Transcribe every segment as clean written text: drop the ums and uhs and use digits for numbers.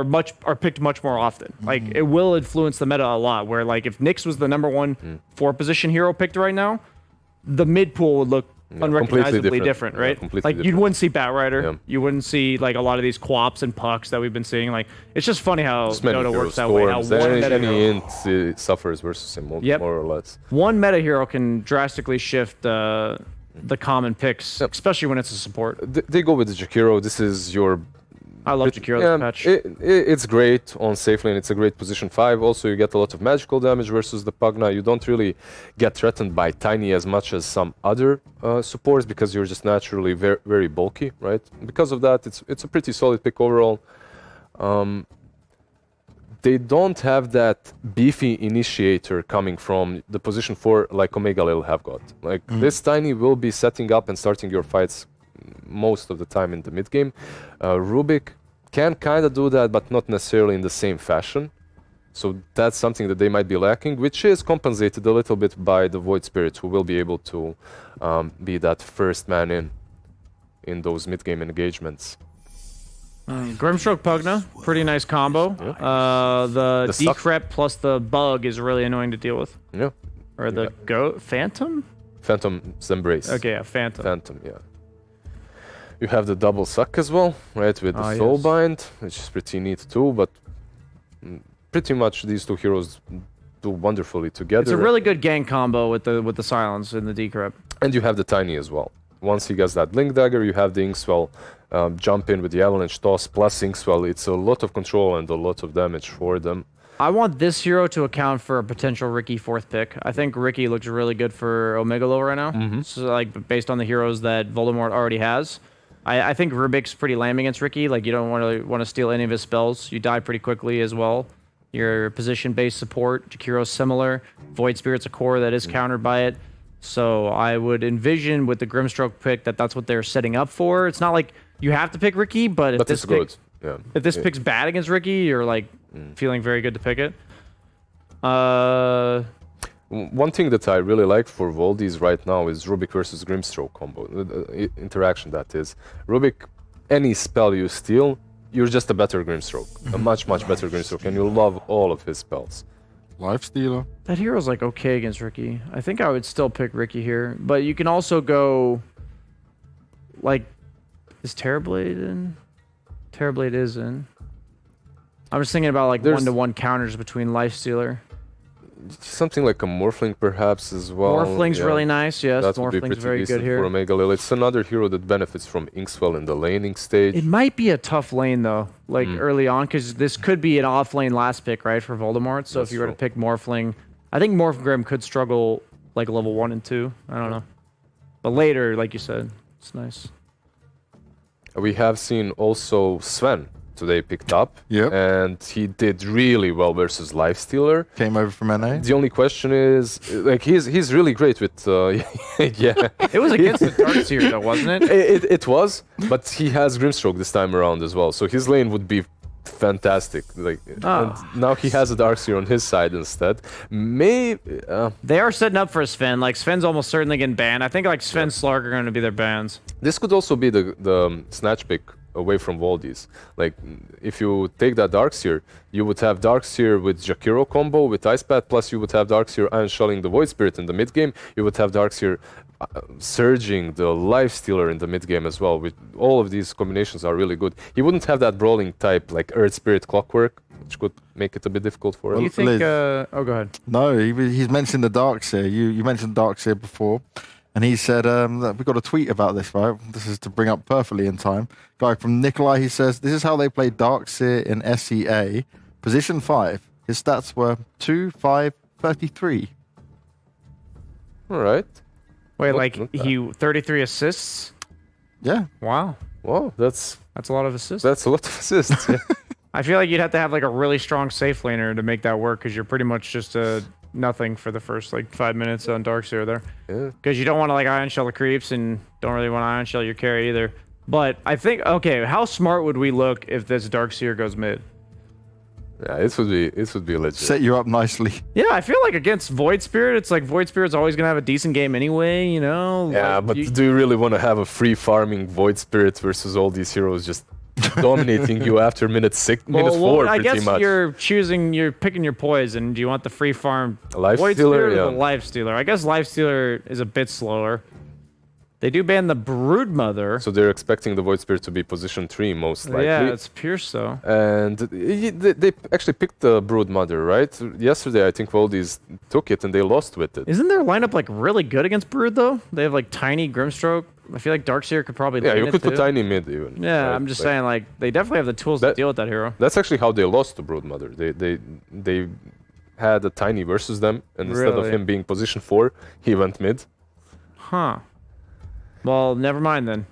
are picked much more often. Like it will influence the meta a lot. Where like if Nyx was the #1 4-position hero picked right now, the mid pool would look unrecognizably different, right? Like you wouldn't see Batrider, you wouldn't see like a lot of these co-ops and pucks that we've been seeing. Like it's just funny how Dota works that way. How one meta hero suffers versus him more or less. One meta hero can drastically shift the common picks, especially when it's a support. They go with the Jakiro. This is your. I love Jakiro's patch. It's great on safe lane. It's a great position 5. Also, you get a lot of magical damage versus the Pugna. You don't really get threatened by Tiny as much as some other supports because you're just naturally very, very bulky, right? Because of that, it's a pretty solid pick overall. They don't have that beefy initiator coming from the position 4 like Omegalil have got. Like this Tiny will be setting up and starting your fights most of the time in the mid game. Rubik can kind of do that, but not necessarily in the same fashion. So that's something that they might be lacking, which is compensated a little bit by the Void Spirit, who will be able to be that first man in those mid game engagements. Grimstroke Pugna, pretty nice combo. The decrep plus the bug is really annoying to deal with. Yeah. Or the Phantom? Phantom's Embrace. Okay, yeah, Phantom. Phantom, yeah. You have the double suck as well, right, with the Soulbind, which is pretty neat too, but pretty much these two heroes do wonderfully together. It's a really good gang combo with the silence and the decrep. And you have the Tiny as well. Once he gets that Blink Dagger, you have the Inkswell jump in with the Avalanche Toss plus Inkswell. It's a lot of control and a lot of damage for them. I want this hero to account for a potential Riki 4th pick. I think Riki looks really good for Omegalil right now. So like based on the heroes that Voldemort already has. I think Rubik's pretty lame against Riki. Like you don't want to steal any of his spells. You die pretty quickly as well. Your position-based support, Jakiro's similar. Void Spirit's a core that is countered by it. So I would envision with the Grimstroke pick that's what they're setting up for. It's not like you have to pick Riki, but if this pick's bad against Riki, you're like feeling very good to pick it. One thing that I really like for Voldies right now is Rubik versus Grimstroke combo. Interaction, that is. Rubik, any spell you steal, you're just a better Grimstroke. A much, much better Grimstroke, and you love all of his spells. Lifestealer. That hero's like okay against Riki. I think I would still pick Riki here, but you can also go like, is Terrorblade in? Terrorblade is in. I'm just thinking about like one-to-one counters between Lifestealer. Something like a Morphling perhaps as well. Morphling's really nice, yes. That would be Morphling's very good here. For Omegalil. It's another hero that benefits from Inkswell in the laning stage. It might be a tough lane though, like early on, because this could be an off-lane last pick, right, for Voldemort. So if you were to pick Morphling, I think Morphgrim could struggle like level 1 and 2. I don't know. But later, like you said, it's nice. We have seen also Sven today picked up, and he did really well versus Lifestealer. Came over from NA. The only question is, like, he's really great with, It was against the Darkseer though, wasn't it? It was, but he has Grimstroke this time around as well, so his lane would be fantastic. Like, and now he has a Darkseer on his side instead. Maybe they are setting up for Sven. Like Sven's almost certainly getting banned. I think like Sven Slark are going to be their bans. This could also be the snatch pick away from Voldies. Like, if you take that Darkseer, you would have Darkseer with Jakiro combo with Ice Path, plus you would have Darkseer Iron Shelling the Void Spirit in the mid game. You would have Darkseer surging the Lifestealer in the mid game as well. With all of these combinations are really good. He wouldn't have that brawling type like Earth Spirit Clockwork, which could make it a bit difficult for him. Do you think? Oh, go ahead. No, he's mentioned the Darkseer. You mentioned Darkseer before. And he said, that we got a tweet about this, right? This is to bring up perfectly in time. Guy from Nikolai, he says, this is how they played Darkseer in SEA. Position 5. His stats were 2, 5, 33. All right. Wait, like he 33 assists? Yeah. Wow. Wow, that's a lot of assists. That's a lot of assists. Yeah. I feel like you'd have to have like a really strong safe laner to make that work, because you're pretty much just nothing for the first like 5 minutes on Darkseer there. Yeah. Because you don't want to like Iron Shell the creeps and don't really want to Iron Shell your carry either. But I think, okay, how smart would we look if this Darkseer goes mid? Yeah, this would be legit. Set you up nicely. Yeah, I feel like against Void Spirit, it's like Void Spirit's always gonna have a decent game anyway, you know? Yeah, like, but do you really want to have a free farming Void Spirit versus all these heroes just dominating you after minute 4, I pretty guess much. you're picking your poison. Do you want the free farm Life Void Stealer, Spirit or the yeah. Life Stealer? I guess Life Stealer is a bit slower. They do ban the Brood Mother. So they're expecting the Void Spirit to be position 3 most likely. Yeah, it's Pierce though. And they actually picked the Brood Mother, right? Yesterday, I think WePlay took it and they lost with it. Isn't their lineup like really good against Brood though? They have like Tiny, Grimstroke. I feel like Darkseer could probably. Yeah, lane you it could put too. Tiny mid even. Yeah, right? I'm just Like, saying like they definitely have the tools to deal with that hero. That's actually how they lost to Brood Mother. They had a Tiny versus them, and instead of Really? him being position 4, he went mid. Huh. Well, never mind then.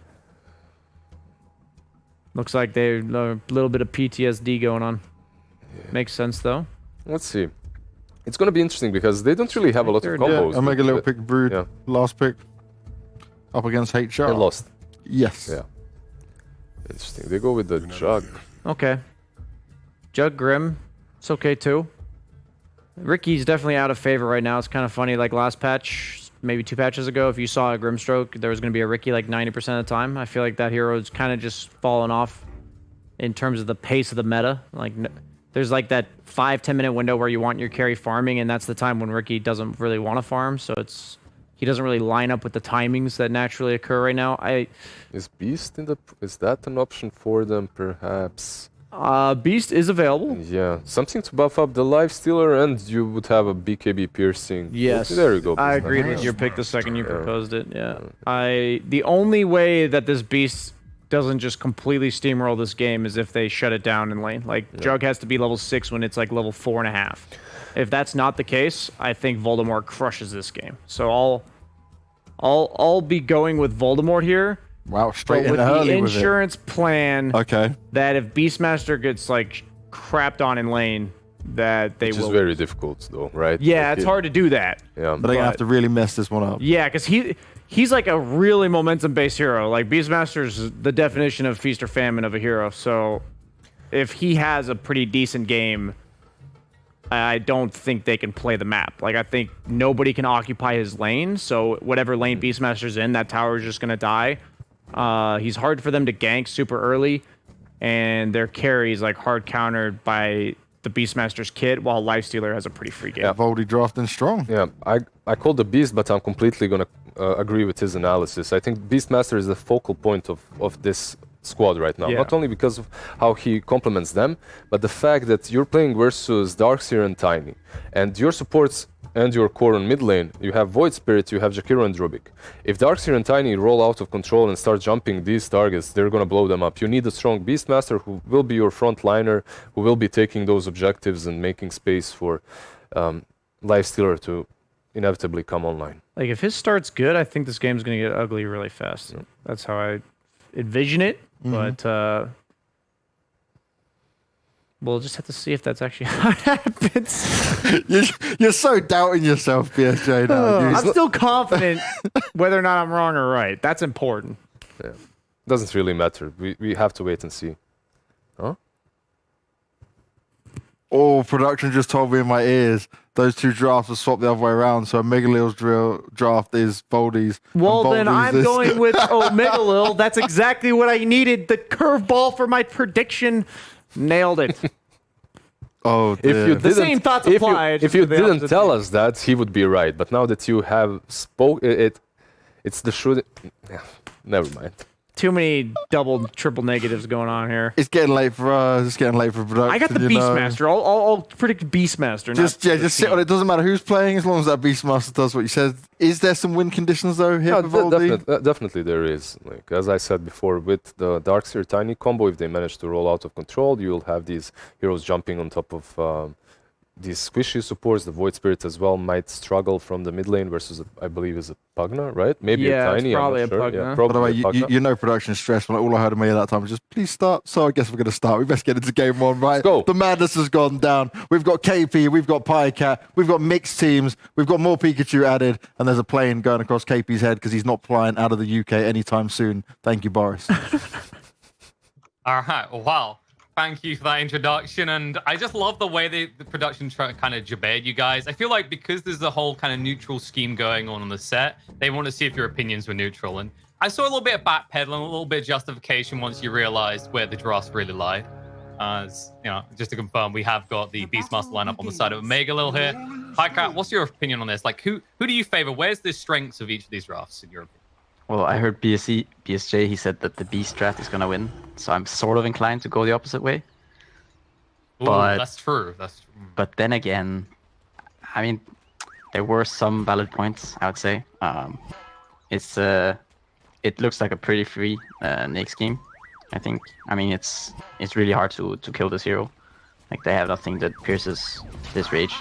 Looks like they a little bit of PTSD going on. Makes sense though. Let's see. It's gonna be interesting because they don't really have a lot of They're- combos. Yeah, Omega Little pick Brood. Yeah. Last pick. Up against HR. They lost. Yes. Yeah. Interesting. They go with the Jug. Okay. Jug Grim. It's okay too. Ricky's definitely out of favor right now. It's kind of funny. Like last patch, maybe 2 patches ago, if you saw a Grimstroke, there was going to be a Ricky like 90% of the time. I feel like that hero's kind of just fallen off in terms of the pace of the meta. Like, there's like that 5-10 minute window where you want your carry farming, and that's the time when Ricky doesn't really want to farm. So he doesn't really line up with the timings that naturally occur right now. Is Beast in the? Is that an option for them? Perhaps. Beast is available. Yeah, something to buff up the Life Stealer, and you would have a BKB piercing. Yes. There you go. I Beast. agreed with your pick the second you proposed it. Yeah. The only way that this Beast doesn't just completely steamroll this game is if they shut it down in lane. Like Jug has to be level 6 when it's like level 4.5. If that's not the case, I think Voldemort crushes this game. So I'll be going with Voldemort here. Wow, straight But in with the early with it. insurance plan Okay. that if Beastmaster gets like crapped on in lane, that they Which will. is very difficult, though, right? Yeah, Like it's hard to do that. Yeah. But they're going to have to really mess this one up. Yeah, because he's like a really momentum-based hero. Like Beastmaster's the definition of feast or famine of a hero. So if he has a pretty decent game, I don't think they can play the map. Like I think nobody can occupy his lane. So whatever lane Beastmaster's in, that tower is just gonna die. He's hard for them to gank super early, and their carry is like hard countered by the Beastmaster's kit, while Lifestealer has a pretty free game. Yeah, Voldy drafting strong. Yeah, I called the Beast, but I'm completely gonna agree with his analysis. I think Beastmaster is the focal point of this squad right now. Yeah. Not only because of how he complements them, but the fact that you're playing versus Darkseer and Tiny, and your supports and your core on mid lane, you have Void Spirit, you have Jakiro and Rubik. If Darkseer and Tiny roll out of control and start jumping these targets, they're gonna blow them up. You need a strong Beastmaster who will be your front liner, who will be taking those objectives and making space for Lifestealer to inevitably come online. Like if his start's good, I think this game's gonna get ugly really fast. That's how I envision it. But we'll just have to see if that's actually how it happens. You're so doubting yourself, BSJ. Now. I'm still confident whether or not I'm wrong or right. That's important. Yeah. Doesn't really matter. We have to wait and see. Huh? Oh, production just told me in my ears those two drafts are swapped the other way around. So Omegalil's draft is Voldy's. Well, and then Voldy's I'm is- going with Omegalil. That's exactly what I needed. The curveball for my prediction. Nailed it. Oh, If dear. you The didn't, same thoughts if apply, you, just if you with the didn't opposite tell name. us that, he would be right. But now that you have spoke it, it's the should. Yeah, never mind. Too many double, triple negatives going on here. It's getting late for us. It's getting late for production. I got the you know. Beastmaster. I'll predict Beastmaster. Just sit on it. Doesn't matter who's playing as long as that Beastmaster does what you said. Is there some win conditions though here Yeah, for Voldy? definitely there is. Like as I said before, with the Darkseer Tiny combo, if they manage to roll out of control, you'll have these heroes jumping on top of these squishy supports. The Void Spirit as well might struggle from the mid lane versus, I believe, is a Pugna, right? Maybe Yeah, a it's Tiny. probably I'm a not sure. Pugna. Yeah, By the probably way, a Pugna. you know production stress. When all I heard in my ear that time was just, please start. So I guess we're going to start. We best get into game one, right? Go. The madness has gone down. We've got KP, we've got Pycat, we've got mixed teams, we've got more Pikachu added, and there's a plane going across KP's head because he's not flying out of the UK anytime soon. Thank you, Boris. All right. Wow. Thank you for that introduction. And I just love the way the production kind of jabed you guys. I feel like because there's a whole kind of neutral scheme going on the set, they want to see if your opinions were neutral. And I saw a little bit of backpedaling, a little bit of justification once you realized where the drafts really lie. As you know, just to confirm, we have got the Beastmaster lineup on the side of Omegalil here. Hi, Kat, what's your opinion on this? Like, who do you favor? Where's the strengths of each of these drafts in your opinion? Well, I heard BSJ, he said that the Beast draft is going to win. So I'm sort of inclined to go the opposite way. Ooh, But that's true. That's true. But then again, I mean, there were some valid points, I would say. It looks like a pretty free Nyx game, I think. I mean, it's really hard to kill this hero. Like, they have nothing that pierces this rage.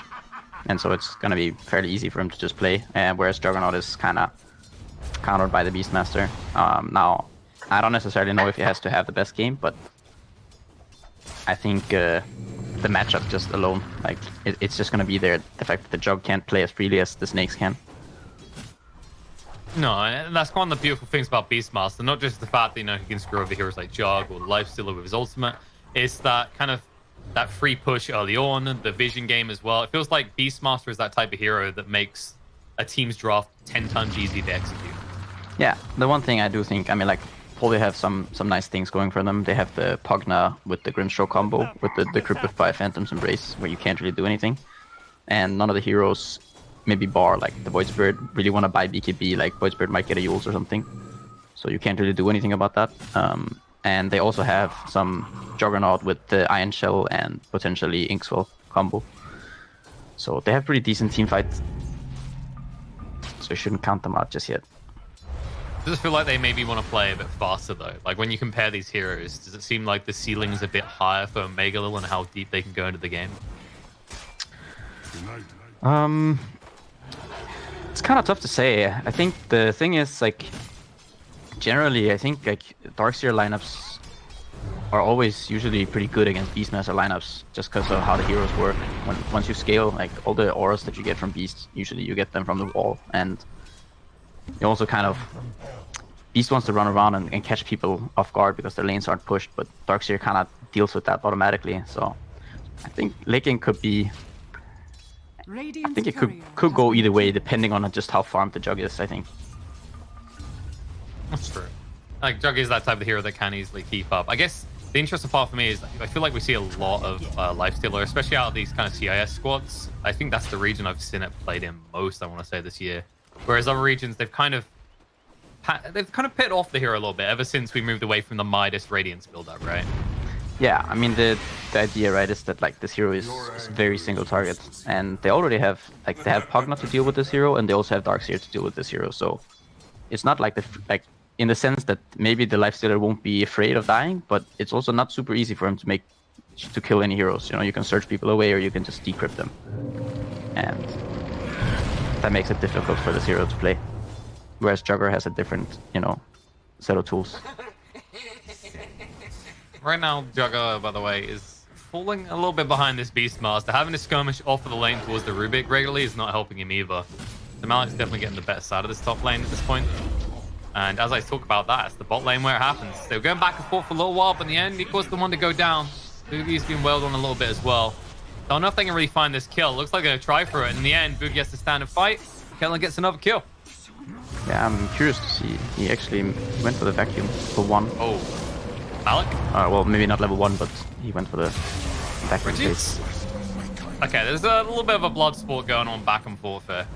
And so it's going to be fairly easy for him to just play. Whereas Juggernaut is kind of countered by the Beastmaster. Now, I don't necessarily know if he has to have the best game, but I think the matchup just alone, like, it's just going to be there. The fact that the Jug can't play as freely as the Snakes can. No, and that's one of the beautiful things about Beastmaster. Not just the fact that, he can screw over heroes like Jug or Lifestealer with his ultimate. It's that kind of that free push early on, the vision game as well. It feels like Beastmaster is that type of hero that makes a team's draft 10 times easier to execute. Yeah, the one thing I do think, I mean, like, Holy have some nice things going for them. They have the Pugna with the Grimstroke combo, with the Crippled by Phantom's Embrace, where you can't really do anything. And none of the heroes, maybe bar, like the Void Spirit, really want to buy BKB, like Void Spirit might get a Yules or something. So you can't really do anything about that. And they also have some Juggernaut with the Iron Shell and potentially Inkswell combo. So they have pretty decent team fights. So you shouldn't count them out just yet. Does it feel like they maybe want to play a bit faster, though? Like, when you compare these heroes, does it seem like the ceiling is a bit higher for Omegalil and how deep they can go into the game? It's kind of tough to say. I think the thing is, like, generally, I think, like, Darkseer lineups are always usually pretty good against Beastmaster lineups, just because of how the heroes work. Once you scale, like, all the auras that you get from Beast, usually you get them from the wall, and you also kind of... Beast wants to run around and catch people off guard because their lanes aren't pushed, but Darkseer kind of deals with that automatically. So I think late game could be... I think it could go either way, depending on just how farmed the Jug is, I think. That's true. Like, Jug is that type of hero that can easily keep up. I guess the interesting part for me is I feel like we see a lot of Lifestealer, especially out of these kind of CIS squads. I think that's the region I've seen it played in most, I want to say, this year. Whereas other regions, they've kind of pit off the hero a little bit ever since we moved away from the Midas Radiance build-up, right? Yeah, I mean, the idea, right, is that, like, this hero is very single target, and they already have, like, they have Pugna to deal with this hero, and they also have Darkseer to deal with this hero, so it's not like in the sense that maybe the Lifestealer won't be afraid of dying, but it's also not super easy for him to kill any heroes. You know, you can search people away, or you can just decrypt them, and that makes it difficult for this hero to play. Whereas Jugger has a different, set of tools. Right now, Jugger, by the way, is falling a little bit behind this Beastmaster. Having to skirmish off of the lane towards the Rubik regularly is not helping him either. So Malik's definitely getting the better side of this top lane at this point. And as I talk about that, it's the bot lane where it happens. They were going back and forth for a little while, but in the end, Nico's the one to go down. Boogie's been wailed on a little bit as well. Don't know if they can really find this kill. Looks like they're going to try for it. In the end, Boogie has to stand and fight. Kellen gets another kill. Yeah, I'm curious to see. He actually went for the vacuum for one. Oh, Malik? Well, maybe not level 1, but he went for the vacuum phase. Okay, there's a little bit of a blood sport going on back and forth here.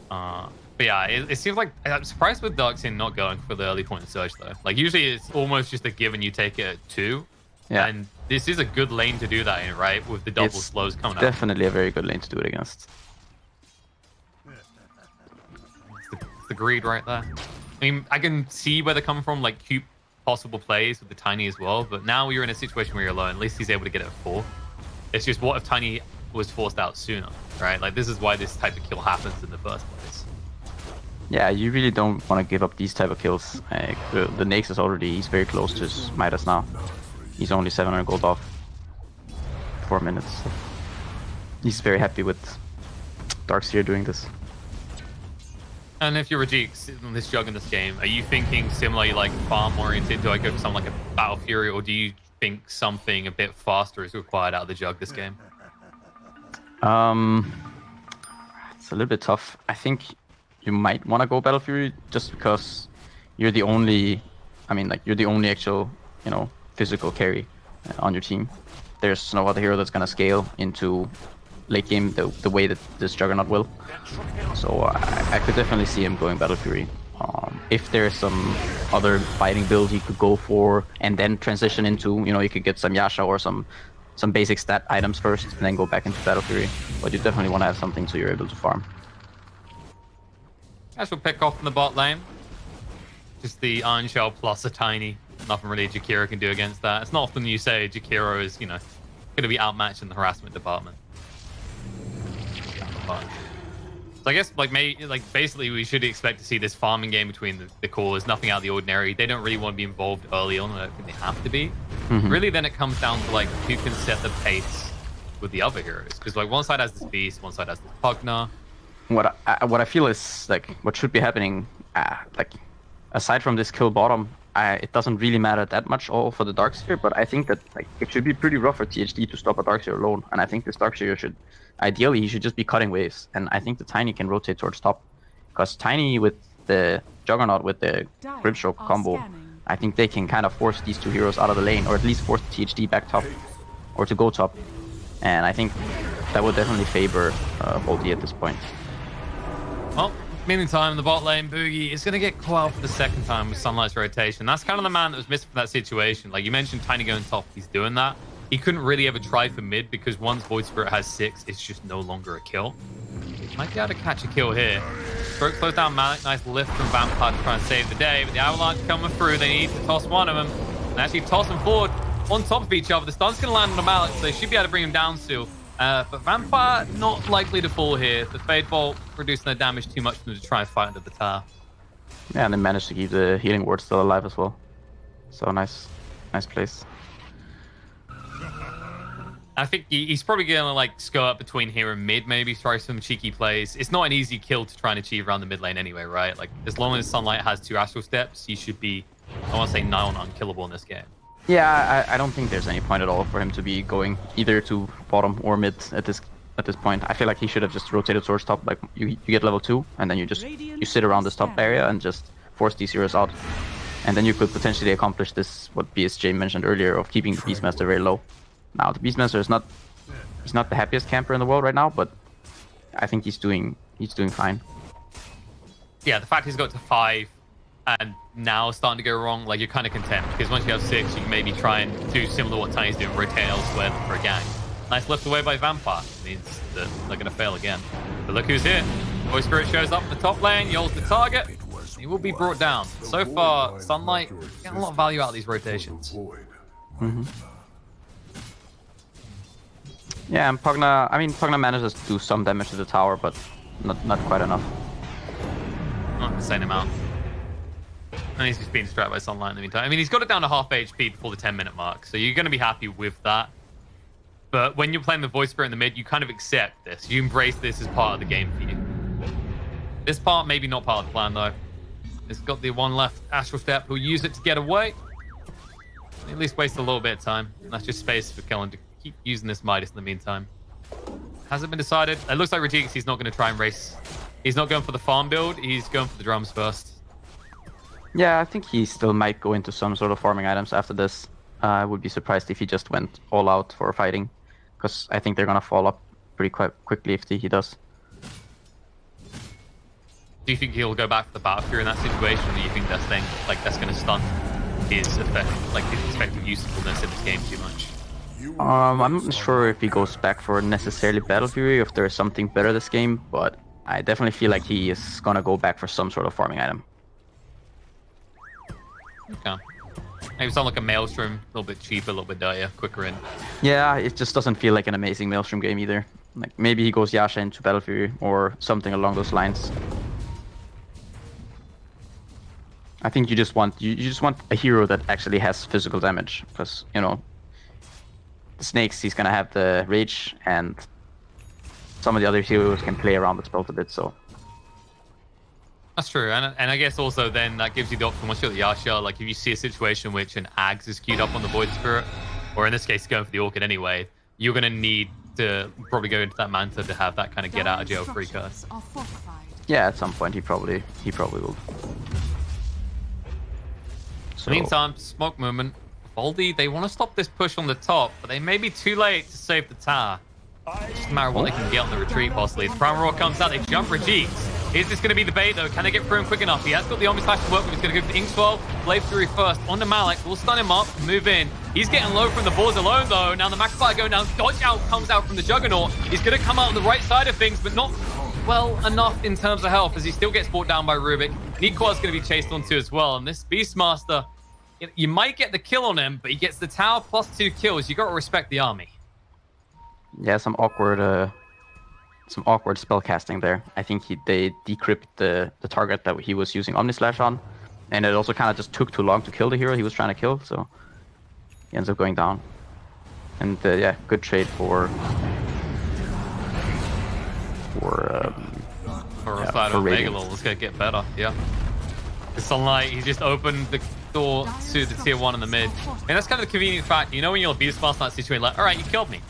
But yeah, it seems like I'm surprised with Darkseer not going for the early point surge though. Like, usually it's almost just a given you take it at 2. Yeah. And this is a good lane to do that in, right? With the double slows coming up. Definitely a very good lane to do it against. It's the greed right there. I mean, I can see where they're coming from, like cute possible plays with the Tiny as well, but now you're in a situation where you're alone. At least he's able to get it at 4. It's just, what if Tiny was forced out sooner, right? Like, this is why this type of kill happens in the first place. Yeah, you really don't want to give up these type of kills. The Nyx is he's very close to his Midas now. He's only 700 gold off. 4 minutes. So he's very happy with Darkseer doing this. And if you're a Jeek on this Jug in this game, are you thinking similarly, like farm oriented? Do I go for something like a Battle Fury, or do you think something a bit faster is required out of the Jug this game? It's a little bit tough. I think you might want to go Battle Fury just because you're the only, you're the only actual, physical carry on your team. There's no other hero that's gonna scale into late game the way that this Juggernaut will. So I could definitely see him going Battle Fury. If there's some other fighting build he could go for and then transition into, you could get some Yasha or some basic stat items first and then go back into Battle Fury. But you definitely want to have something so you're able to farm. Ash will pick off in the bot lane. Just the Iron Shell plus a Tiny. Nothing really Jakiro can do against that. It's not often you say Jakiro is, going to be outmatched in the harassment department. So I guess, basically we should expect to see this farming game between the cores. Nothing out of the ordinary. They don't really want to be involved early on. I don't think they have to be. Really, then it comes down to, who can set the pace with the other heroes. Because, one side has this Beast, one side has this Pugna. What I feel is, what should be happening, aside from this kill bottom, it doesn't really matter that much all for the Darkseer, but I think that it should be pretty rough for THD to stop a Darkseer alone. And I think this Darkseer should, ideally, he should just be cutting waves. And I think the Tiny can rotate towards top. Because Tiny with the Juggernaut with the Grimstroke combo, I think they can kind of force these two heroes out of the lane, or at least force THD back top, or to go top. And I think that would definitely favor Voldy at this point. Well, meantime, in the bot lane, Boogie is going to get caught out for the second time with Sunlight's rotation. That's kind of the man that was missing from that situation. You mentioned Tiny going top, he's doing that. He couldn't really ever try for mid because once Void Spirit has 6, it's just no longer a kill. He might be able to catch a kill here. Stroke slows down Malik, nice lift from Vampire to try and save the day, but the Avalanche coming through, they need to toss one of them. And actually toss them forward on top of each other. The stun's going to land on the Malik, so they should be able to bring him down still. But Vampire not likely to fall here. The Fade Bolt reducing their damage too much for them to try and fight under the tower. Yeah, and they managed to keep the healing ward still alive as well. So nice place. I think he's probably going to skirt up between here and mid, maybe try some cheeky plays. It's not an easy kill to try and achieve around the mid lane anyway, right? As long as Sunlight has 2 Astral Steps, he should be, I want to say, nigh on unkillable in this game. Yeah, I don't think there's any point at all for him to be going either to bottom or mid at this point. I feel like he should have just rotated towards top. You get level 2, and then you sit around this top area and just force these heroes out. And then you could potentially accomplish this, what BSJ mentioned earlier, of keeping the Beastmaster very low. Now, the Beastmaster is not the happiest camper in the world right now, but I think he's doing fine. Yeah, the fact he's got to 5 and now starting to go wrong, you're kind of content, because once you have 6, you can maybe try and do similar to what Tiny's doing, rotate elsewhere for a gang. Nice lift away by Vampire. Means that they're going to fail again. But look who's here. Void Spirit shows up in the top lane, Yol's the target. He will be brought down. So far, Sunlight getting a lot of value out of these rotations. Yeah, and Pugna manages to do some damage to the tower, but not quite enough. Not the same amount. And he's just being strapped by Sunlight in the meantime. He's got it down to half HP before the 10-minute mark, so you're going to be happy with that. But when you're playing the Void Spirit in the mid, you kind of accept this. You embrace this as part of the game for you. This part, maybe not part of the plan, though. It's got the one left Astral Step, who'll use it to get away. At least waste a little bit of time. And that's just space for Kellen to keep using this Midas in the meantime. Hasn't been decided. It looks like Regix, he's not going to try and race. He's not going for the farm build. He's going for the drums first. Yeah, I think he still might go into some sort of farming items after this. I would be surprised if he just went all out for fighting, because I think they're going to fall up pretty quickly if he does. Do you think he'll go back for the Battle Fury in that situation, or do you think that's going to stunt his effect, his effective usefulness in this game too much? I'm not sure if he goes back for necessarily Battle Fury, if there's something better this game, but I definitely feel like he is going to go back for some sort of farming item. Okay. Maybe sound like a Maelstrom, a little bit cheaper, a little bit dirtier, quicker in. Yeah, it just doesn't feel like an amazing Maelstrom game either. Maybe he goes Yasha into Battle Fury or something along those lines. I think you just want a hero that actually has physical damage, because the snakes, he's gonna have the rage, and some of the other heroes can play around with spells a bit. So that's true, and I guess also then that gives you the option once you're at the Yasha, if you see a situation in which an Ags is queued up on the Void Spirit, or in this case going for the Orchid anyway, you're gonna need to probably go into that Manta to have that kind of get out of jail free card. Yeah, at some point he probably will. So, Meantime, smoke movement. Voldy, they want to stop this push on the top, but they may be too late to save the tower. Just a matter of what they can get on the retreat, possibly. The Primal Roar comes out, they jump Rajik. Is this going to be the bait, though? Can they get through him quick enough? He has got the Omni Slash to work with. He's going to go for the Inkswell. Blade Fury first. On to Malik. We'll stun him up. Move in. He's getting low from the balls alone, though. Now the Macrophile going down. Dodge out comes out from the Juggernaut. He's going to come out on the right side of things, but not well enough in terms of health, as he still gets brought down by Rubik. Niko's going to be chased onto as well. And this Beastmaster, you might get the kill on him, but he gets the tower plus 2 kills. You got to respect the army. yeah, some awkward spell casting there. I think they decrypt the target that he was using Omni Slash on, and it also kind of just took too long to kill the hero he was trying to kill, so he ends up going down. And yeah, good trade for Omegalil. Let's get better. Yeah. The Sunlight, he just opened the door to the tier 1 in the mid. And that's kind of the convenient fact. You know when you're a Beastmaster in that situation, like, all right, you killed me.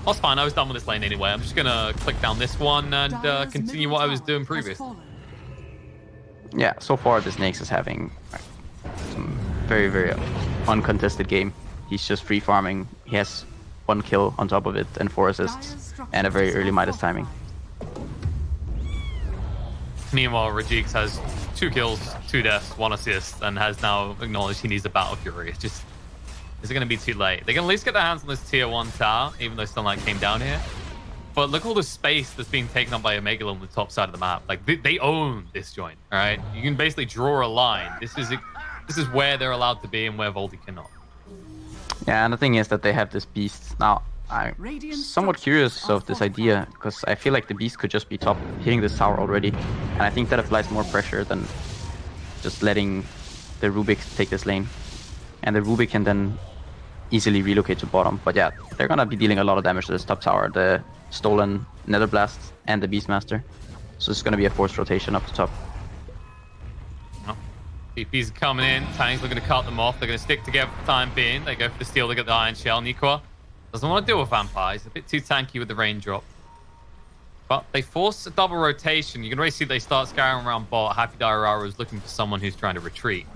That's fine. I was done with this lane anyway. I'm just going to click down this one and continue what I was doing previously. Yeah, so far the Snakes is having some very, very uncontested game. He's just free farming. He has 1 kill on top of it and 4 assists and a very early Midas timing. Meanwhile, Rajik has 2 kills, 2 deaths, 1 assist, and has now acknowledged he needs a Battle Fury. It's just, is it going to be too late? They can at least get their hands on this tier 1 tower, even though Sunlight came down here. But look at all the space that's being taken up by Omegalil on the top side of the map. Like, they own this joint, all right? You can basically draw a line. This is where they're allowed to be and where Voldy cannot. Yeah, and the thing is that they have this beast. Now, I'm somewhat curious of this idea, because I feel like the beast could just be top hitting this tower already. And I think that applies more pressure than just letting the Rubik take this lane. And the Rubik can then easily relocate to bottom. But yeah, they're gonna be dealing a lot of damage to this top tower. The stolen Nether Blast and the Beastmaster. So it's gonna be a forced rotation up the top. TP's coming in. Tiny's looking to cut them off. They're going to stick together for the time being. They go for the steal. They get the Iron Shell. Niko doesn't want to deal with Vampire. He's a bit too tanky with the raindrop. But they force a double rotation. You can already see they start scouring around bot. Happy Diorara is looking for someone who's trying to retreat.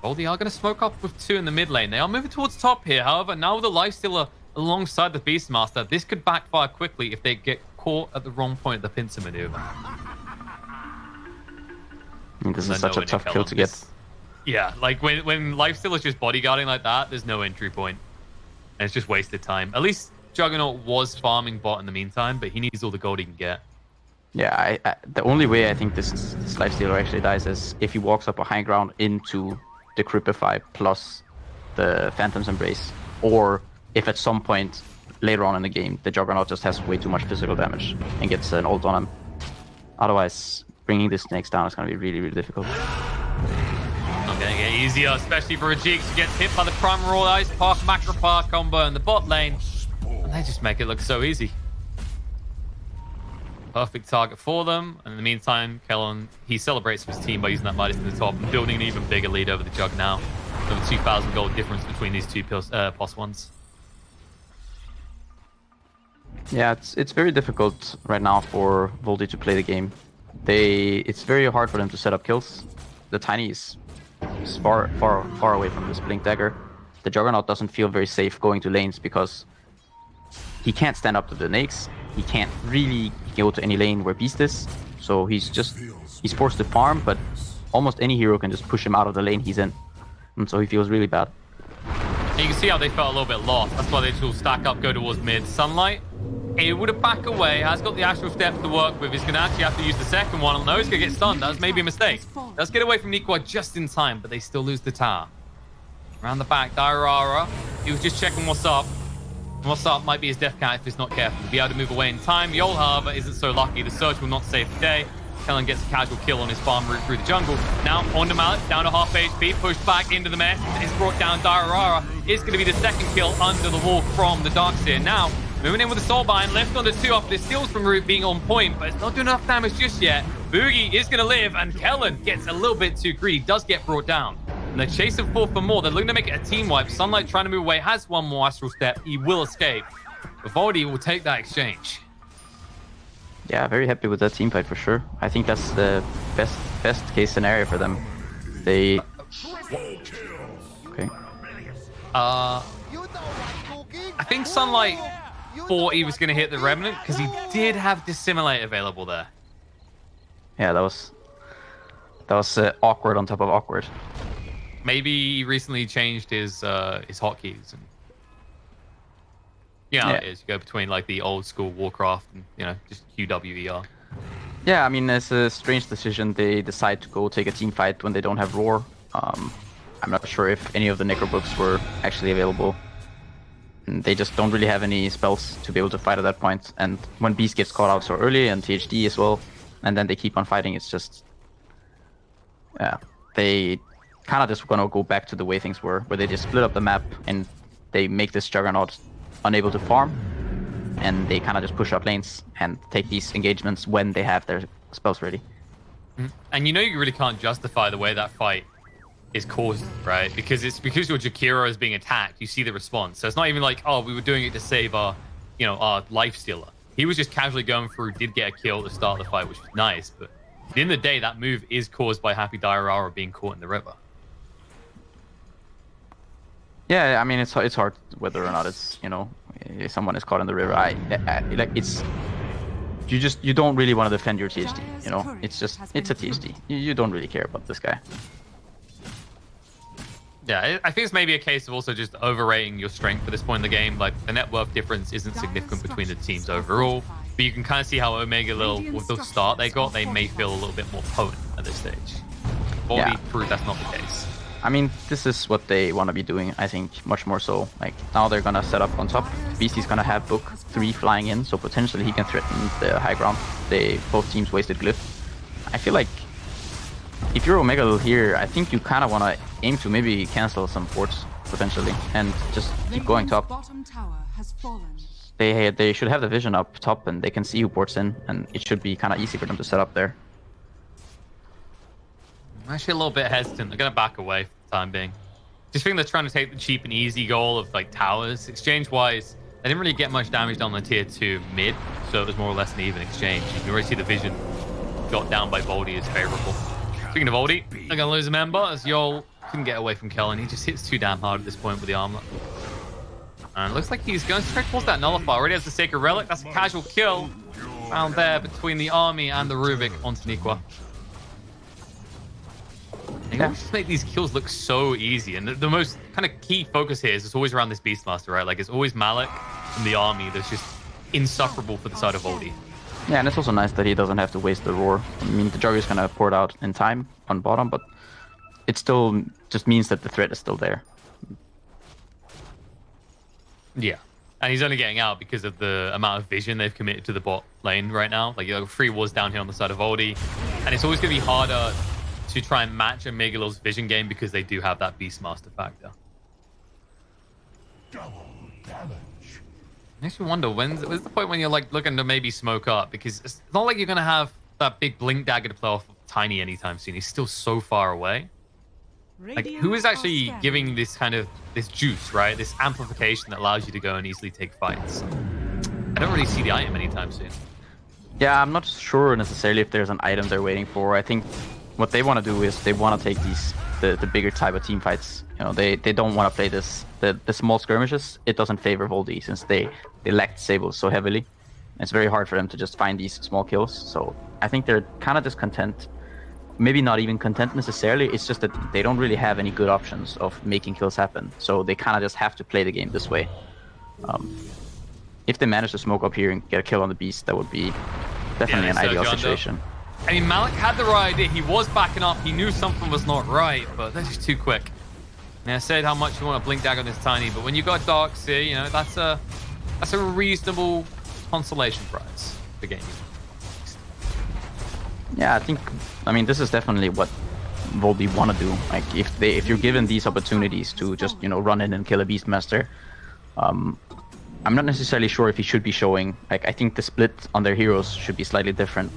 Voldy are going to smoke up with 2 in the mid lane. They are moving towards top here. However, now with the Lifestealer alongside the Beastmaster, this could backfire quickly if they get caught at the wrong point of the pincer maneuver. This is such a tough kill to get. Yeah, like when Lifesteal is just bodyguarding like that, there's no entry point. And it's just wasted time. At least Juggernaut was farming bot in the meantime, but he needs all the gold he can get. Yeah, the only way I think this Lifestealer actually dies is if he walks up a high ground into the Cripify plus the Phantom's Embrace. Or if at some point later on in the game, the Juggernaut just has way too much physical damage and gets an ult on him. Otherwise, bringing the Snakes down is going to be really, really difficult. Not going to get easier, especially for Rajik, who gets hit by the Primal Roar Ice Park Macrophile combo in the bot lane. And they just make it look so easy. Perfect target for them. And in the meantime, Kellen, he celebrates his team by using that Midas in the top and building an even bigger lead over the Jug now. Over 2,000 gold difference between these two POS ones. Yeah, it's very difficult right now for Voldy to play the game. It's very hard for them to set up kills. The Tiny is far away from this Blink Dagger. The Juggernaut doesn't feel very safe going to lanes because he can't stand up to the Nakes. He can't really go to any lane where Beast is. So he's forced to farm, but almost any hero can just push him out of the lane he's in. And so he feels really bad. And you can see how they felt a little bit lost. That's why they just all stack up, go towards mid. Sunlight, able to back away, has got the Astral Step to work with. He's going to actually have to use the second one. No, he's going to get stunned. That was maybe a mistake. Let's get away from Niko just in time, but they still lose the tower. Around the back, Diorara, he was just checking what's up. What's up might be his death count if he's not careful. He'll be able to move away in time. Yol, however, isn't so lucky. The Surge will not save the day. Kellen gets a casual kill on his farm route through the jungle. Now, on to Malik, down to half HP, pushed back into the mess. It's brought down Diorara. It's going to be the second kill under the wall from the Darkseer. Now, moving in with the Soulbind, left on the 2 after the steals from Root being on point, but it's not doing enough damage just yet. Boogie is going to live, and Kellen gets a little bit too greedy, does get brought down. And they're chasing forth for more. They're looking to make it a team wipe. Sunlight trying to move away, has one more Astral Step. He will escape. But Voldy will take that exchange. Yeah, very happy with that team fight for sure. I think that's the best case scenario for them. They. Okay. I think Sunlight thought he was going to hit the Remnant because he did have Dissimulate available there. Yeah, that was awkward on top of awkward. Maybe he recently changed his hotkeys. And yeah, it is. You go between like the old school Warcraft and just QWER. Yeah, I mean it's a strange decision. They decide to go take a team fight when they don't have Roar. I'm not sure if any of the Necro books were actually available. And they just don't really have any spells to be able to fight at that point. And when Beast gets caught out so early and THD as well, and then they keep on fighting, it's just they kind of just gonna go back to the way things were, where they just split up the map and they make this Juggernaut unable to farm, and they kind of just push out lanes and take these engagements when they have their spells ready. And you really can't justify the way that fight is caused, right? Because your Jakiro is being attacked, you see the response. So it's not even like, oh, we were doing it to save our life stealer. He was just casually going through, did get a kill to start the fight, which was nice, but at the end of the day, that move is caused by Happy Diorara being caught in the river. Yeah, I mean it's hard whether or not it's if someone is caught in the river. You don't really want to defend your THD. It's a THD. You don't really care about this guy. Yeah, I think it's maybe a case of also just overrating your strength at this point in the game. Like, the net worth difference isn't significant between the teams overall, but you can kind of see how Omegalil, with the start they got, they may feel a little bit more potent at this stage. Voldy proved that's not the case. I mean, this is what they want to be doing, I think, much more so. Like, now they're going to set up on top. Beastie's going to have Book 3 flying in, so potentially he can threaten the high ground. Both teams wasted Glyph. I feel like if you're Omegalil here, I think you kind of want to aim to maybe cancel some ports, potentially, and just keep going top. They should have the vision up top, and they can see who ports in, and it should be kind of easy for them to set up there. I'm actually a little bit hesitant. They're going to back away for the time being. Just think they're trying to take the cheap and easy goal of like towers. Exchange-wise, they didn't really get much damage on the tier 2 mid, so it was more or less an even exchange. You can already see the vision got down by Voldy is favorable. Speaking of Voldy, they're going to lose a member as Yol couldn't get away from Kellen. He just hits too damn hard at this point with the armlet. And it looks like he's going straight towards that Nullifier. Already has the Sacred Relic. That's a casual kill found there between the army and the Rubik on Taniqua. They just make these kills look so easy. And the most kind of key focus here is it's always around this Beastmaster, right? Like, it's always Malik and the army that's just insufferable for the side of Voldy. Yeah, and it's also nice that he doesn't have to waste the Roar. I mean, the Jugger's going to pour it out in time on bottom, but it still just means that the threat is still there. Yeah. And he's only getting out because of the amount of vision they've committed to the bot lane right now. Like, 3 wars down here on the side of Voldy. And it's always going to be harder to try and match Omegalil's vision game because they do have that Beastmaster factor. Double damage. Makes me wonder, when's the point when you're like looking to maybe smoke up? Because it's not like you're going to have that big blink dagger to play off of Tiny anytime soon. He's still so far away. Like, who is actually giving this juice, right? This amplification that allows you to go and easily take fights? I don't really see the item anytime soon. Yeah, I'm not sure necessarily if there's an item they're waiting for. I think what they want to do is they want to take the bigger type of team fights. They don't want to play the small skirmishes. It doesn't favor Voldy since they lacked Sable so heavily. It's very hard for them to just find these small kills. So I think they're kind of just content. Maybe not even content necessarily. It's just that they don't really have any good options of making kills happen. So they kind of just have to play the game this way. If they manage to smoke up here and get a kill on the Beast, that would be definitely an ideal situation. I mean, Malik had the right idea. He was backing up. He knew something was not right, but that's just too quick. Now, I said how much you want to blink dagger on this Tiny, but when you got Darkseer, that's a reasonable consolation prize for game. Yeah, I mean, this is definitely what Voldy want to do. Like, if you're given these opportunities to just run in and kill a Beastmaster, I'm not necessarily sure if he should be showing. Like, I think the split on their heroes should be slightly different.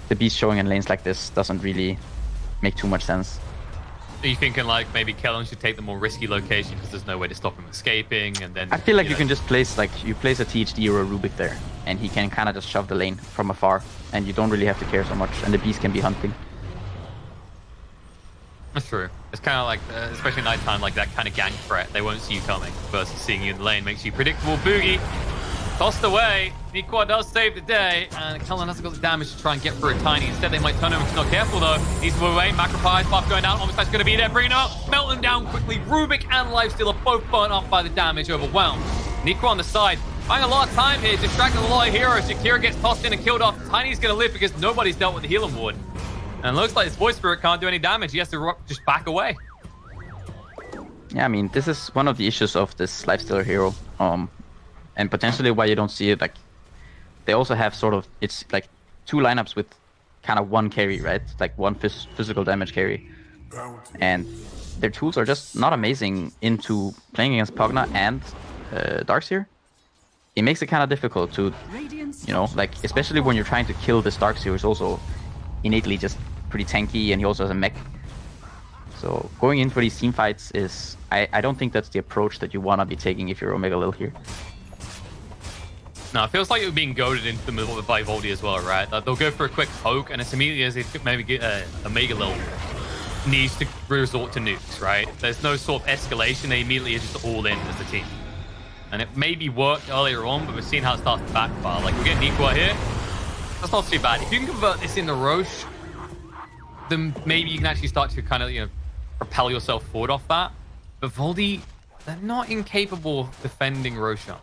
The Beast showing in lanes like this doesn't really make too much sense. Are you thinking like maybe Kellen should take the more risky location because there's no way to stop him escaping, and then I feel like you can just place a THD or a Rubik there, and he can kind of just shove the lane from afar, and you don't really have to care so much, and the beast can be hunting. That's true. It's kind of like, especially nighttime, like that kind of gank threat. They won't see you coming versus seeing you in the lane makes you predictable. Boogie tossed away. Nikwa does save the day, and Kellen hasn't got the damage to try and get through a Tiny. Instead, they might turn over if he's not careful, though. Needs to move away. Macropies, buff going down. Almost going to be there. Brino melting down quickly. Rubik and Lifesteal are both burnt up by the damage, overwhelmed. Nikwa on the side, buying a lot of time here, distracting a lot of heroes. Shakira gets tossed in and killed off. Tiny's going to live because nobody's dealt with the healing ward. And it looks like his Voice Spirit can't do any damage. He has to just back away. Yeah, I mean, this is one of the issues of this Lifestealer hero. And potentially why you don't see it, like, they also have sort of, it's like 2 lineups with kind of 1 carry, right? Like 1 physical damage carry. And their tools are just not amazing into playing against Pugna and Darkseer. It makes it kind of difficult to, you know, like, especially when you're trying to kill this Darkseer who's also innately just pretty tanky, and he also has a mech. So going in for these team fights is, I don't think that's the approach that you want to be taking if you're Omegalil here. No, it feels like you're being goaded into the middle by Voldy as well, right? Like they'll go for a quick poke, and it's immediately as if maybe get Omegalil needs to resort to nukes, right? There's no sort of escalation. They immediately are just all in as a team. And it maybe worked earlier on, but we've seen how it starts to backfire. Like, we're getting Nikwa here. That's not too bad. If you can convert this into Roche, then maybe you can actually start to kind of, you know, propel yourself forward off that. But Voldy, they're not incapable of defending Roshan.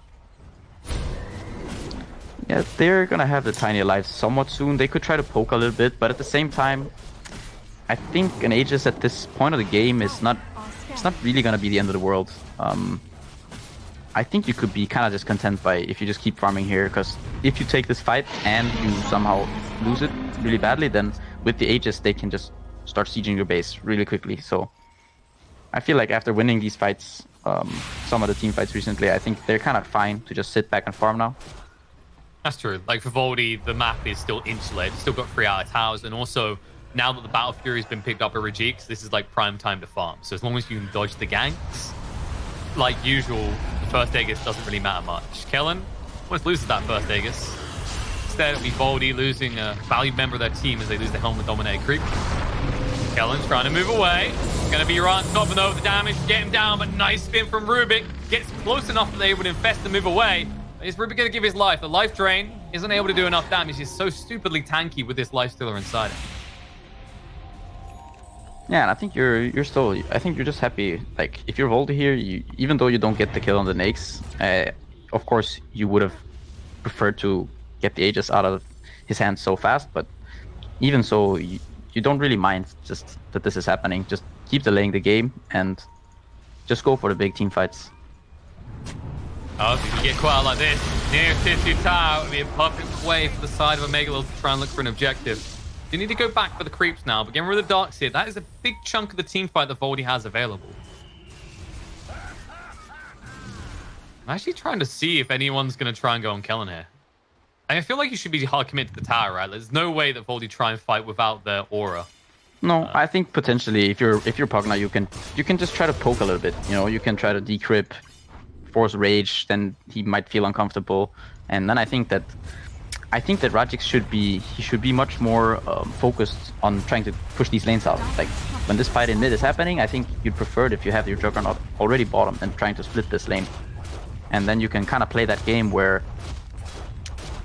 Yeah, they're gonna have the Tiny alive somewhat soon. They could try to poke a little bit, but at the same time, I think an Aegis at this point of the game is not, it's not really gonna be the end of the world. I think you could be kind of just content by if you just keep farming here, because if you take this fight and you somehow lose it really badly, then with the Aegis they can just start sieging your base really quickly. So I feel like after winning these fights, some of the team fights recently, I think they're kind of fine to just sit back and farm now. That's true. Like for Voldy, the map is still insulated. Still got 3 out of towers, and also now that the Battle Fury has been picked up at Rajix, this is like prime time to farm. So as long as you can dodge the ganks, like usual, the first Aegis doesn't really matter much. Kellen almost loses that first Aegis. Instead, it'll be Voldy losing a valued member of their team as they lose the Helmet Dominated Creep. Kellen's trying to move away. It's going to be Ran stopping over the damage, get him down, but nice spin from Rubik. Gets close enough that they would infest and move away. Is Rubik going to give his life? The life drain isn't able to do enough damage. He's so stupidly tanky with this Lifestealer inside him. Yeah, and I think you're still, I think you're just happy. Like, if you're Voldy here, even though you don't get the kill on the Nakes, of course you would have preferred to get the Aegis out of his hands so fast, but even so, you don't really mind just that this is happening. Just keep delaying the game and just go for the big team fights. Oh, if you get quite like this, near Tissue Tower would be a perfect way for the side of Omegalil to try and look for an objective. You need to go back for the creeps now, but getting rid of the Darkseer, that is a big chunk of the team fight that Voldy has available. I'm actually trying to see if anyone's going to try and go on Kellen here. I feel like you should be hard committed to the tower, right? There's no way that Voldy try and fight without their aura. No, I think potentially if you're Pugna, you can just try to poke a little bit. You know, you can try to decrypt, force rage, then he might feel uncomfortable, and then I think that Rajix should be much more focused on trying to push these lanes out. Like when this fight in mid is happening, I think you'd prefer it if you have your Juggernaut already bottom and trying to split this lane, and then you can kind of play that game where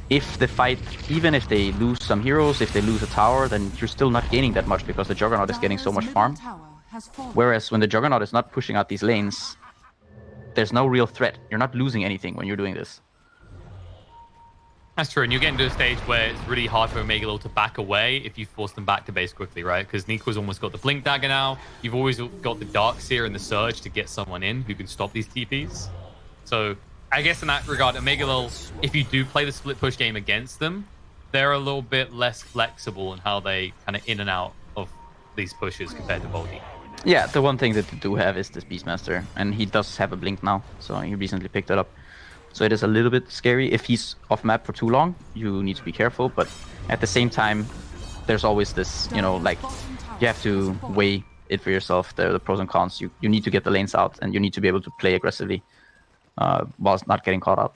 if the fight, even if they lose some heroes, if they lose a tower, then you're still not gaining that much because the Juggernaut is getting so much farm. Whereas when the Juggernaut is not pushing out these lanes, there's no real threat. You're not losing anything when you're doing this. That's true, and you're getting to a stage where it's really hard for Omegalil to back away if you force them back to base quickly, right? Because Nico's almost got the Blink Dagger now. You've always got the Darkseer and the Surge to get someone in who can stop these TPs. So I guess in that regard, Omegalil, if you do play the split push game against them, they're a little bit less flexible in how they kind of in and out of these pushes compared to Voldy. Yeah, the one thing that they do have is this Beastmaster, and he does have a blink now, so he recently picked it up. So it is a little bit scary. If he's off map for too long, you need to be careful, but at the same time, there's always this, you know, like, you have to weigh it for yourself, the pros and cons. You need to get the lanes out, and you need to be able to play aggressively whilst not getting caught out.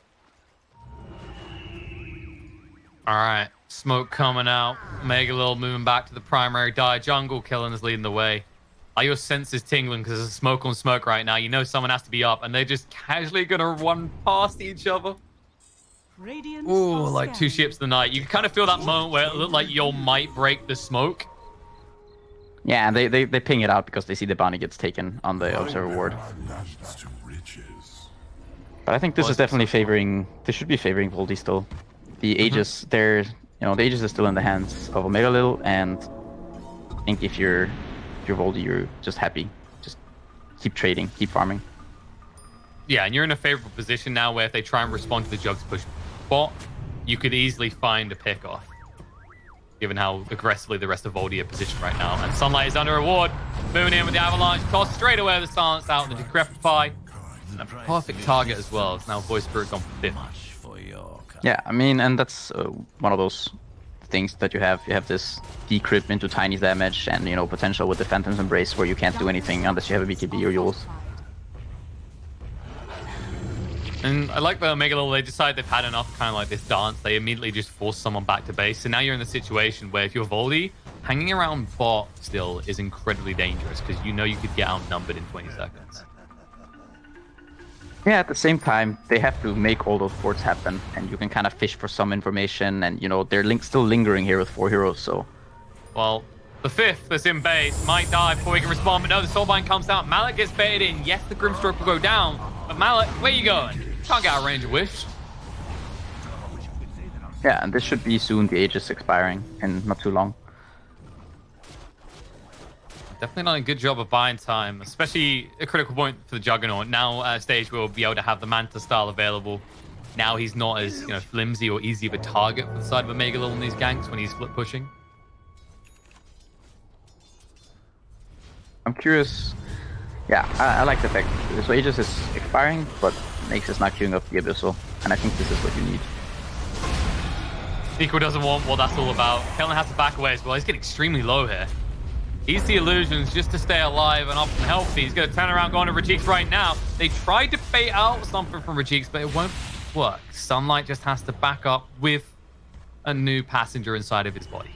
All right, smoke coming out. Omegalil moving back to the primary die. Jungle killing is leading the way. Are your senses tingling because there's smoke on smoke right now? You know someone has to be up, and they're just casually gonna run past each other. Ooh, like two ships of the night. You can kind of feel that moment where it looked like you might break the smoke. Yeah, and they ping it out because they see the bounty gets taken on the observer ward. But I think this is definitely favoring. This should be favoring Voldy still. The Aegis, the Aegis is still in the hands of Omegalil, and I think if you're Voldy, you're just happy. Just keep trading, keep farming. Yeah, and you're in a favorable position now where if they try and respond to the Jugs push bot, you could easily find a pick off, given how aggressively the rest of Voldy are positioned right now. And Sunlight is under a ward, moving in with the Avalanche, toss straight away with the silence out, the Decrepify. And a perfect target as well. It's now Voice Spirit gone for 5th. Yeah, I mean, and that's one of those things that you have. You have this decrypt into tiny damage and, potential with the Phantom's Embrace where you can't do anything unless you have a BKB or Yules. And I like the Omegalil, they decide they've had enough kind of like this dance. They immediately just force someone back to base. So now you're in the situation where if you're Voldy, hanging around bot still is incredibly dangerous because you know you could get outnumbered in 20 seconds. Yeah, at the same time, they have to make all those ports happen, and you can kind of fish for some information, and, they're still lingering here with 4 heroes, so... Well, the 5th that's in base might die before he can respond, but no, the Soulbind comes down. Mallet gets baited in. Yes, the Grimstroke will go down, but Mallet, where you going? Can't get out of range of Wish. Yeah, and this should be soon the Aegis expiring in not too long. Definitely not a good job of buying time, especially a critical point for the Juggernaut. Now at a stage where we'll be able to have the Manta style available. Now he's not as flimsy or easy of a target for the side of Omegalil in these ganks when he's split pushing. I'm curious. Yeah, I like the fact so Aegis is expiring, but Nyx is not queuing up the Abyssal, and I think this is what you need. Nico doesn't want what that's all about. Kellen has to back away as well. He's getting extremely low here. He's the illusions just to stay alive and up and healthy. He's going to turn around, going to Rajix right now. They tried to bait out something from Rajix, but it won't work. Sunlight just has to back up with a new passenger inside of his body.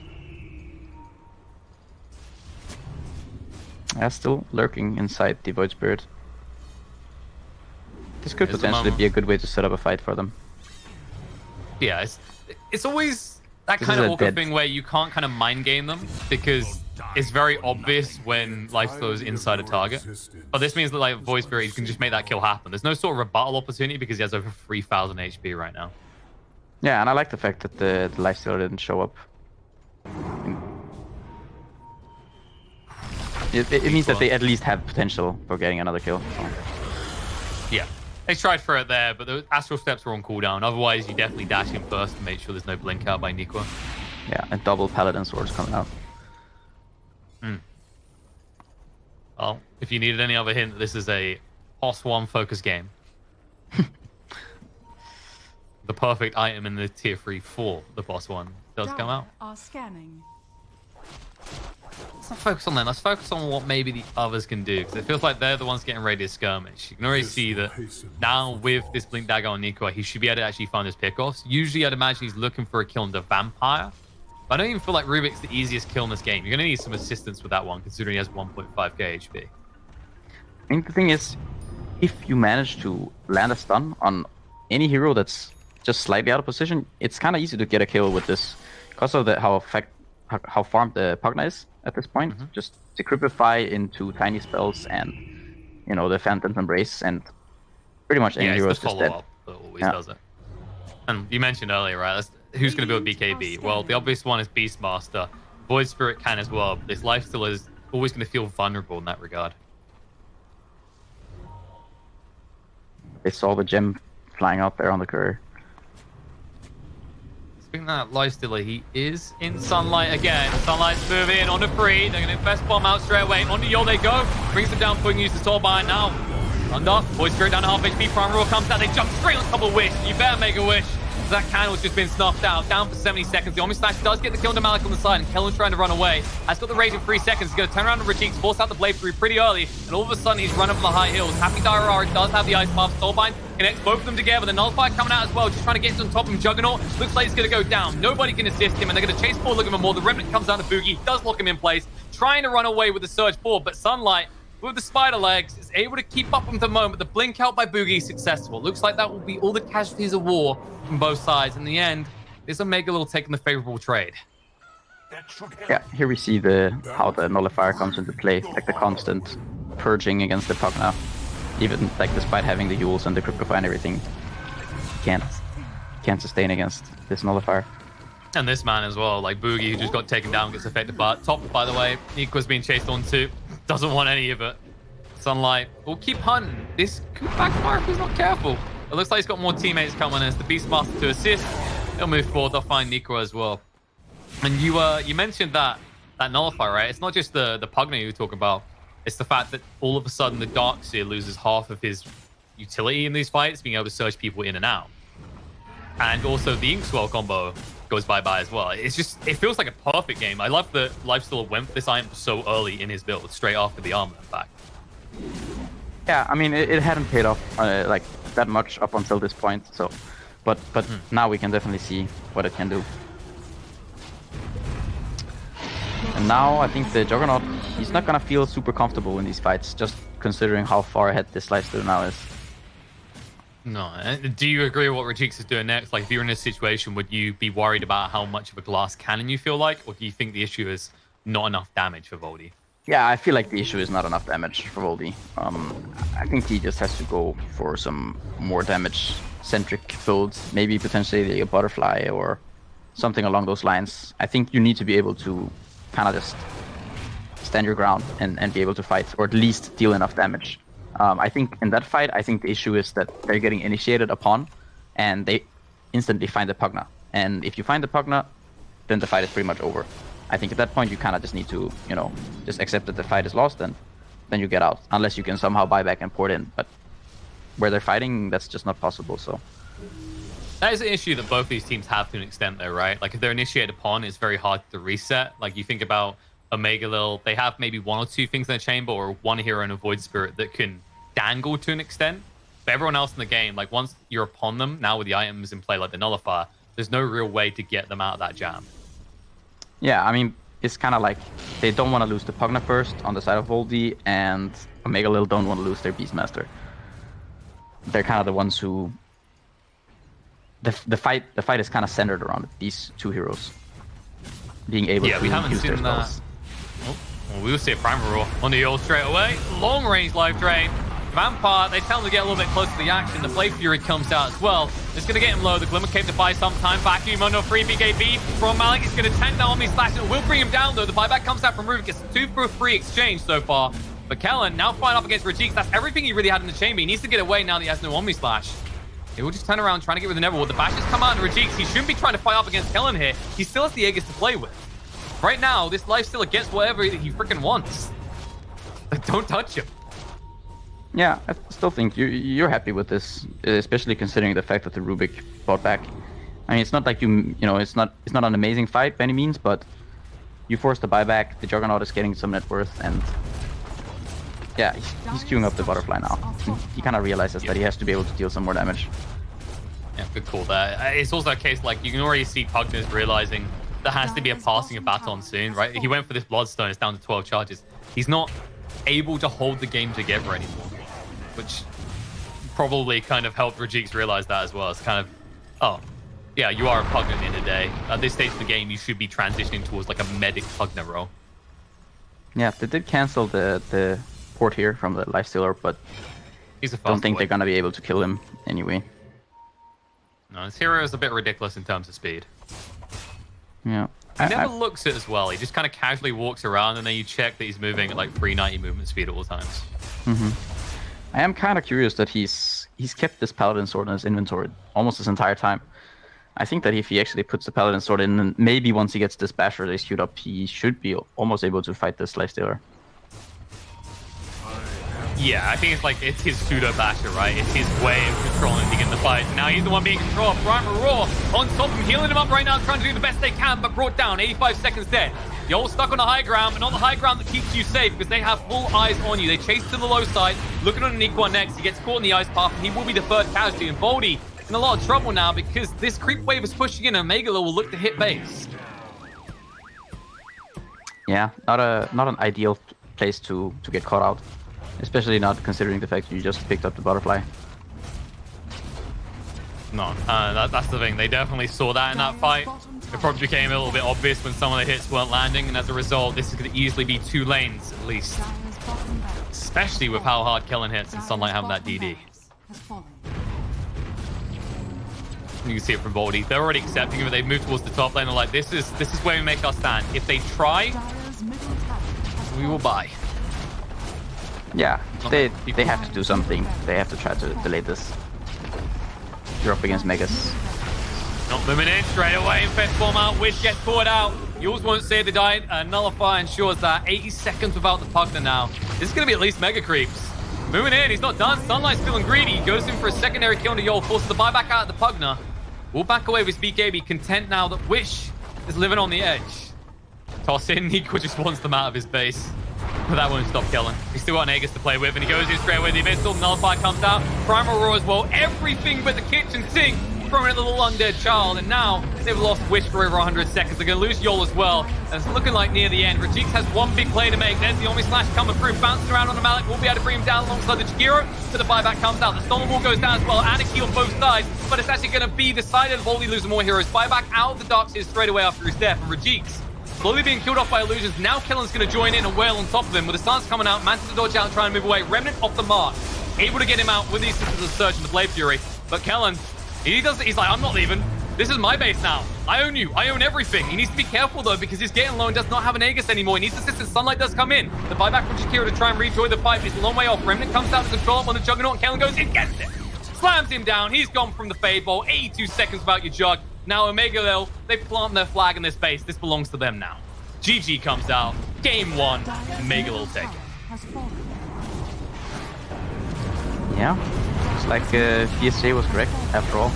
Yeah, still lurking inside the Void Spirit. This could potentially be a good way to set up a fight for them. Yeah, it's always that kind of awkward thing where you can't kind of mind game them because it's very obvious when Lifesteal is inside a target. But this means that like Void Spirit can just make that kill happen. There's no sort of rebuttal opportunity because he has over 3,000 HP right now. Yeah, and I like the fact that the Lifesteal didn't show up. It means that they at least have potential for getting another kill. So. Yeah, they tried for it there, but the Astral Steps were on cooldown. Otherwise, you definitely dash in first to make sure there's no blink out by Nikwa. Yeah, and double Paladin Swords coming out. Well, if you needed any other hint, this is a Boss 1 focus game. The perfect item in the tier 3 for the Boss 1 does come out. Scanning. Let's not focus on them. Let's focus on what maybe the others can do, because it feels like they're the ones getting ready to skirmish. You can already see that now with this Blink Dagger on Nikwa, he should be able to actually find his pickoffs. Usually, I'd imagine he's looking for a kill on the Vampire. But I don't even feel like Rubik's the easiest kill in this game. You're going to need some assistance with that one, considering he has 1.5k HP. I think the thing is, if you manage to land a stun on any hero that's just slightly out of position, it's kind of easy to get a kill with this. Because of how farmed the Pugna is at this point. Just Decrypify into tiny spells and, the Phantom's Embrace, and pretty much any hero is just dead. That always does it. And you mentioned earlier, right? Who's going to build BKB? Well, the obvious one is Beastmaster. Void Spirit can as well, but this Lifesteal is always going to feel vulnerable in that regard. They saw the gem flying out there on the courier. Speaking of that Lifestealer, he is in Sunlight again. Sunlight's moving on the free. They're going to invest bomb out straight away. On the Yo they go. Brings them down, putting use the Soulbind now. Under. Void Spirit down to half HP. Prime Roar comes down. They jump straight on top of Wish. You better make a wish. That candle's just been snuffed out, down for 70 seconds. The Omni Slash does get the kill to Malik on the side, and Kellen's trying to run away. Has got the rage in 3 seconds. He's going to turn around to Rajik, force out the blade through pretty early, and all of a sudden he's running for the high hills. Happy Dyrara does have the Ice Path. Soulbind connects both of them together. The Nullifier coming out as well, just trying to get on top of him. Juggernaut looks like he's going to go down. Nobody can assist him, and they're going to chase forward looking for more. The Remnant comes down to Boogie, does lock him in place, trying to run away with the Surge forward, but Sunlight with the spider legs is able to keep up with the moment. The blink out by Boogie is successful. Looks like that will be all the casualties of war from both sides. In the end, this Omegalil taking the favorable trade. Yeah, here we see how the Nullifier comes into play, like the constant purging against the Pugna. Even like despite having the Yules and the Cryptofy and everything, can't sustain against this Nullifier. And this man as well, like Boogie, who just got taken down, gets affected by top, by the way. Nico's being chased on too. Doesn't want any of it. Sunlight will keep hunting. This could backfire if he's not careful. It looks like he's got more teammates coming as the Beastmaster to assist. They'll move forward. They'll find Nico as well. And you mentioned that Nullifier, right? It's not just the Pugna you talk about. It's the fact that all of a sudden the Darkseer loses half of his utility in these fights, being able to surge people in and out. And also the Inkswell combo goes bye-bye as well. It feels like a perfect game. I love that Lifesteal went for this item so early in his build, straight after the armor, in fact. Yeah, I mean, it hadn't paid off like that much up until this point, so... But now we can definitely see what it can do. And now I think the Juggernaut, he's not gonna feel super comfortable in these fights, just considering how far ahead this Lifesteal now is. No. Do you agree with what Rajix is doing next? Like, if you're in a situation, would you be worried about how much of a glass cannon you feel like? Or do you think the issue is not enough damage for Voldy? Yeah, I feel like the issue is not enough damage for Voldy. I think he just has to go for some more damage-centric builds. Maybe potentially a Butterfly or something along those lines. I think you need to be able to kind of just stand your ground and be able to fight, or at least deal enough damage. I think in that fight, I think the issue is that they're getting initiated upon, and they instantly find the Pugna. And if you find the Pugna, then the fight is pretty much over. I think at that point, you kind of just need to, just accept that the fight is lost, and then you get out. Unless you can somehow buy back and port in. But where they're fighting, that's just not possible, so... That is an issue that both these teams have to an extent, though, right? Like, if they're initiated upon, it's very hard to reset. Like, you think about Omegalil, they have maybe one or two things in their chamber, or one hero and a Void Spirit that can dangle to an extent. But everyone else in the game, like, once you're upon them, now with the items in play like the Nullifier, there's no real way to get them out of that jam. Yeah, I mean, it's kind of like they don't want to lose the Pugna first on the side of Voldy, and Omegalil don't want to lose their Beastmaster. They're kind of the ones who... The fight is kind of centered around these two heroes being able to we haven't use their seen that. spells. Well, we'll see a Primal Roar on the Yule straight away. Long range life drain. Vampire, they tell him to get a little bit closer to the action. The Blade Fury comes out as well. It's going to get him low. The Glimmer Cape to buy some time. Vacuum under 3 BKB from Malik. It's going to tank that Omni Slash. It will bring him down, though. The buyback comes out from Rubik. Gets a 2 for a 3 exchange so far. But Kellen now fighting up against Rajix. That's everything he really had in the chamber. He needs to get away now that he has no Omni Slash. He will just turn around trying to get rid of the Neverward. The bashes come out and Rajix. He shouldn't be trying to fight up against Kellen here. He still has the Aegis to play with. Right now, this Lifestealer gets whatever he freaking wants. Don't touch him. Yeah, I still think you're happy with this, especially considering the fact that the Rubik bought back. I mean, it's not like it's not an amazing fight by any means, but you forced the buyback. The Juggernaut is getting some net worth, and yeah, he's queuing up the Butterfly now. He kind of realizes that he has to be able to deal some more damage. Yeah, good call there. It's also a case like you can already see Pugna's realizing there has to be a passing of baton soon, right? He went for this Bloodstone. It's down to 12 charges. He's not able to hold the game together anymore, which probably kind of helped Rajix realize that as well. It's kind of, oh, yeah, you are a Pugna at the end of the day. At this stage of the game, you should be transitioning towards like a medic Pugna role. Yeah, they did cancel the port here from the Lifestealer, but He's a fast don't think boy. they're gonna be able to kill him anyway. No, this hero is a bit ridiculous in terms of speed. Yeah. He never looks it as well. He just kind of casually walks around, and then you check that he's moving at like 390 movement speed at all times. I am kind of curious that he's kept this Paladin Sword in his inventory almost this entire time. I think that if he actually puts the Paladin Sword in, and maybe once he gets this Basher they queued up, he should be almost able to fight this Lifestealer. Yeah, I think it's his pseudo basher, right? It's his way of controlling to begin the fight. Now he's the one being controlled. Primal Roar on top of him, healing him up right now, trying to do the best they can, but brought down. 85 seconds dead. You're stuck on the high ground, but not the high ground that keeps you safe because they have full eyes on you. They chase to the low side, looking on Aniqua next. He gets caught in the ice path, and he will be the third casualty. And Voldy in a lot of trouble now because this creep wave is pushing in, and Omegalil will look to hit base. Yeah, not an ideal place to get caught out. Especially not considering the fact you just picked up the butterfly. No, that's the thing. They definitely saw that in that fight. It probably became a little bit obvious when some of the hits weren't landing, and as a result, this is going to easily be 2 lanes at least. Especially with how hard Kellen hits and Sunlight having that DD. You can see it from Voldy. They're already accepting it, but they've moved towards the top lane. They're like, this is where we make our stand. If they try, we will buy. Yeah, they have to do something. They have to try to delay this. You're up against Megas. Not moving in straight away. Infest form out. Wish gets caught out. Yours won't save the die. Nullify ensures that 80 seconds without the Pugna now. This is going to be at least mega creeps. Moving in. He's not done. Sunlight's feeling greedy. He goes in for a secondary kill into Yol. Forces the buyback out of the Pugna. We'll back away with BKB. Content now that Wish is living on the edge. Toss in. Nico just wants them out of his base. But that won't stop Kellen. He's still got Nagus to play with, and he goes in straight away. The Abyssal Nullify comes out. Primal Roar as well. Everything but the kitchen sink from a little undead child. And now they've lost Wish for over 100 seconds. They're going to lose Yol as well. And it's looking like near the end. Rajix has one big play to make. There's the Omni Slash coming through. Bouncing around on the Malik. We'll be able to bring him down alongside the Chigiro. So the buyback comes out. The Stolen Wall goes down as well. And a key on both sides. But it's actually going to be decided. Voldy losing more heroes. Buyback out of the Darkseer straight away after his death. And Rajix slowly being killed off by illusions. Now Kellen's going to join in and wail on top of him with the stance coming out. Manta to dodge out and try and move away. Remnant off the mark. Able to get him out with the assistance of Surge and the Blade Fury. But Kellen, he's like, I'm not leaving. This is my base now. I own you. I own everything. He needs to be careful though because he's getting low and does not have an Aegis anymore. He needs assistance. Sunlight does come in. The buyback from Shakira to try and rejoin the fight. He's a long way off. Remnant comes out to control him on the Juggernaut and Kellen goes in, gets it. Slams him down. He's gone from the Fade Bowl. 82 seconds without your Jug. Now Omegalil, they plant their flag in this base. This belongs to them now. GG comes out. Game 1. Omegalil take it. Yeah, it's like PSJ was correct after all.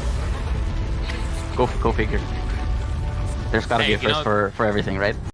Go figure. There's gotta be a first for everything, right?